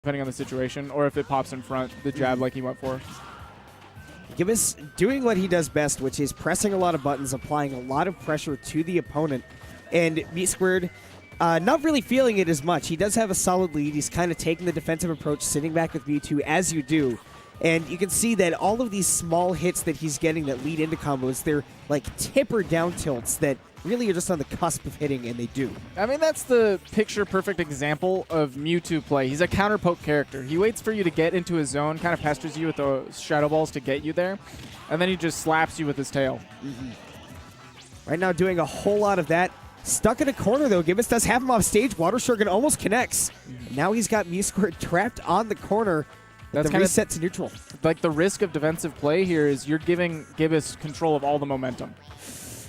depending on the situation, or if it pops in front, the jab like he went for. Gibus doing what he does best, which is pressing a lot of buttons, applying a lot of pressure to the opponent. And Mew², not really feeling it as much. He does have a solid lead. He's kind of taking the defensive approach, sitting back with Mewtwo, as you do. And you can see that all of these small hits that he's getting that lead into combos, they're like tipper down tilts that really are just on the cusp of hitting, and they do. I mean, that's the picture-perfect example of Mewtwo play. He's a counter-poke character. He waits for you to get into his zone, kind of pesters you with the Shadow Balls to get you there, and then he just slaps you with his tail. Right now doing a whole lot of that. Stuck in a corner, though. Gibus does have him off stage. Water Shuriken almost connects. Now he's got Mew² trapped on the corner. That's the reset to neutral. Like, the risk of defensive play here is you're giving Gibus control of all the momentum.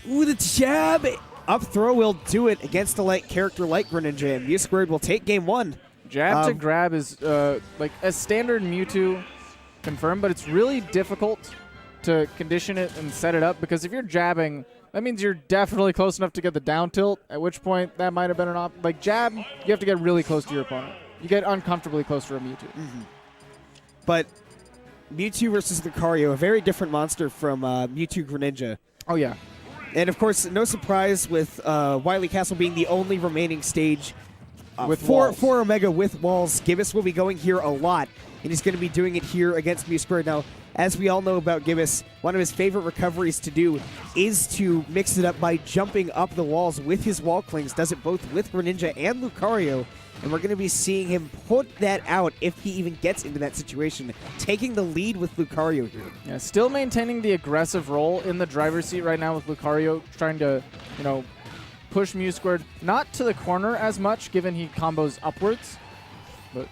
Ooh, the jab! Up throw will do it against a light character like Greninja, and Mew² will take game one. Jab to grab is like a standard Mewtwo confirmed, but it's really difficult to condition it and set it up, because if you're jabbing, that means you're definitely close enough to get the down tilt, at which point that might have been an option. Like, jab, you have to get really close to your opponent. You get uncomfortably close for a Mewtwo. But Mewtwo versus Lucario, a very different monster from Mewtwo Greninja. Oh, yeah. And, of course, no surprise with Wily Castle being the only remaining stage for Omega with walls. Gibus will be going here a lot, and he's going to be doing it here against Mew². Now, as we all know about Gibus, one of his favorite recoveries to do is to mix it up by jumping up the walls with his wall clings. Does it both with Greninja and Lucario, and we're going to be seeing him put that out if he even gets into that situation, taking the lead with Lucario here. Yeah, still maintaining the aggressive role in the driver's seat right now with Lucario, trying to, you know, push Mew², not to the corner as much, given he combos upwards, but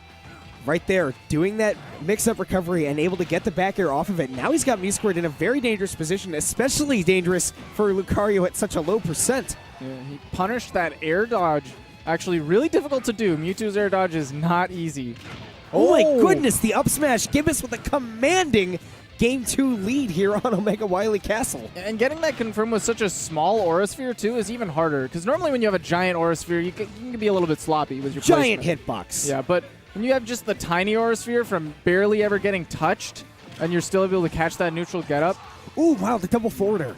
right there, doing that mix-up recovery and able to get the back air off of it. Now he's got Mew² in a very dangerous position, especially dangerous for Lucario at such a low percent. Yeah, he punished that air dodge. Actually, really difficult to do. Mewtwo's air dodge is not easy. Oh my goodness, the up smash. Gibus with a commanding Game 2 lead here on Omega Wily Castle. And getting that confirmed with such a small Aura Sphere, too, is even harder. Because normally when you have a giant Aura Sphere, you can be a little bit sloppy with your giant placement. hitbox. Yeah, but when you have just the tiny Aura Sphere from barely ever getting touched, and you're still able to catch that neutral get-up. Ooh, wow, the double forwarder.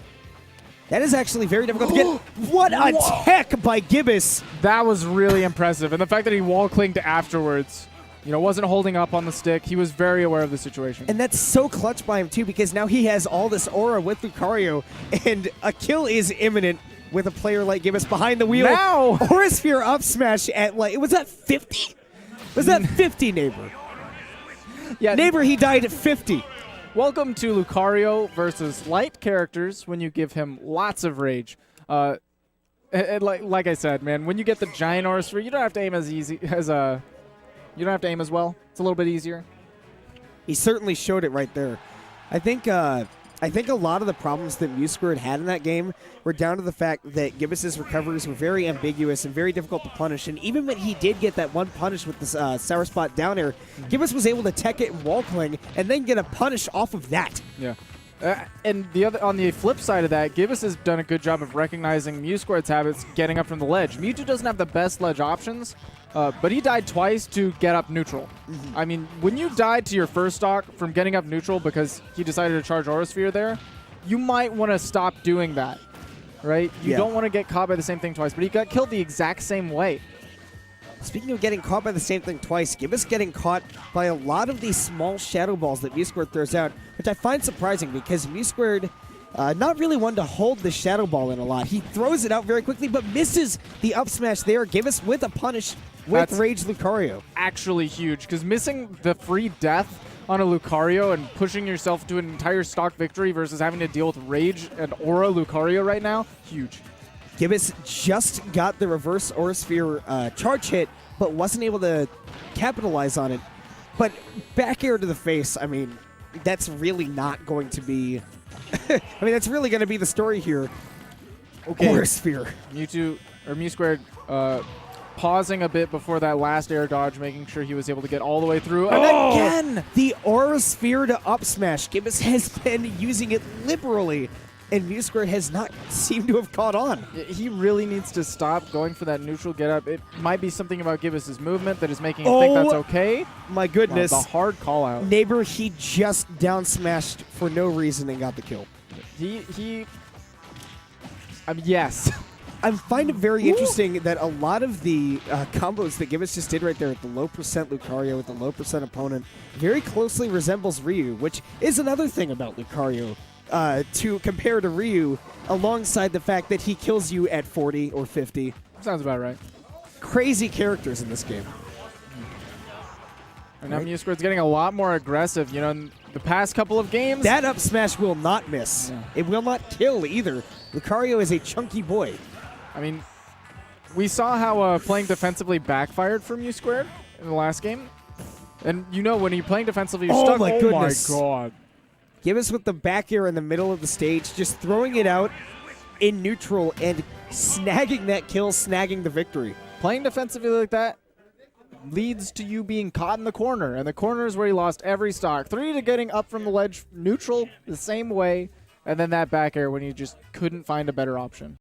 That is actually very difficult to get. What a tech by Gibus. That was really impressive. And the fact that he wall clinged afterwards, you know, wasn't holding up on the stick. He was very aware of the situation. And that's so clutch by him, too, because now he has all this aura with Lucario, and a kill is imminent with a player like Gibus behind the wheel. Now! Aura Sphere up smash at, like, was that 50? Was that 50, Neighbor? Yeah. Neighbor, he died at 50. Welcome to Lucario versus light characters when you give him lots of rage. Like I said, man, when you get the giant Aura Sphere, you don't have to aim as easy as you don't have to aim as well. It's a little bit easier. He certainly showed it right there. I think a lot of the problems that Mew² had in that game were down to the fact that Gibus's recoveries were very ambiguous and very difficult to punish. And even when he did get that one punish with the Sour Spot down air, Gibus was able to tech it and wall cling and then get a punish off of that. Yeah. And on the flip side of that, Gibus has done a good job of recognizing Mew²'s habits getting up from the ledge. Mewtwo doesn't have the best ledge options, but he died twice to get up neutral. I mean, when you died to your first stock from getting up neutral because he decided to charge Aura Sphere there, you might want to stop doing that, right? You don't want to get caught by the same thing twice, but he got killed the exact same way. Speaking of getting caught by the same thing twice, Gibus getting caught by a lot of these small shadow balls that Mew² throws out, which I find surprising because Mew² not really one to hold the shadow ball in a lot. He throws it out very quickly, but misses the up smash there. Gibus with a punish with That's Rage Lucario. Actually huge, because missing the free death on a Lucario and pushing yourself to an entire stock victory versus having to deal with Rage and Aura Lucario right now, huge. Gibus just got the reverse Aura Sphere charge hit, but wasn't able to capitalize on it. But back air to the face, I mean, that's really not going to be... I mean, that's really going to be the story here. Okay. Aura Sphere. Mew² pausing a bit before that last air dodge, making sure he was able to get all the way through. And again! The Aura Sphere to up smash. Gibus has been using it liberally and Mew² has not seemed to have caught on. He really needs to stop going for that neutral get-up. It might be something about Gibus' movement that is making him think that's okay. My goodness. Wow, the hard call-out. Neighbor, he just down smashed for no reason and got the kill. Yes. I find it very interesting that a lot of the combos that Gibus just did right there with the low percent Lucario, with the low percent opponent, very closely resembles Ryu, which is another thing about Lucario to compare to Ryu, alongside the fact that he kills you at 40 or 50. Sounds about right. Crazy characters in this game. And now Mew²'s getting a lot more aggressive. You know, in the past couple of games. That up smash will not miss. Yeah. It will not kill either. Lucario is a chunky boy. I mean, we saw how playing defensively backfired for Mew² in the last game. And you know, when you're playing defensively, you're stuck. My goodness. Oh my god. Gibus with the back air in the middle of the stage, just throwing it out in neutral and snagging that kill, snagging the victory. Playing defensively like that leads to you being caught in the corner, and the corner is where he lost every stock. 3 to getting up from the ledge neutral the same way, and then that back air when you just couldn't find a better option.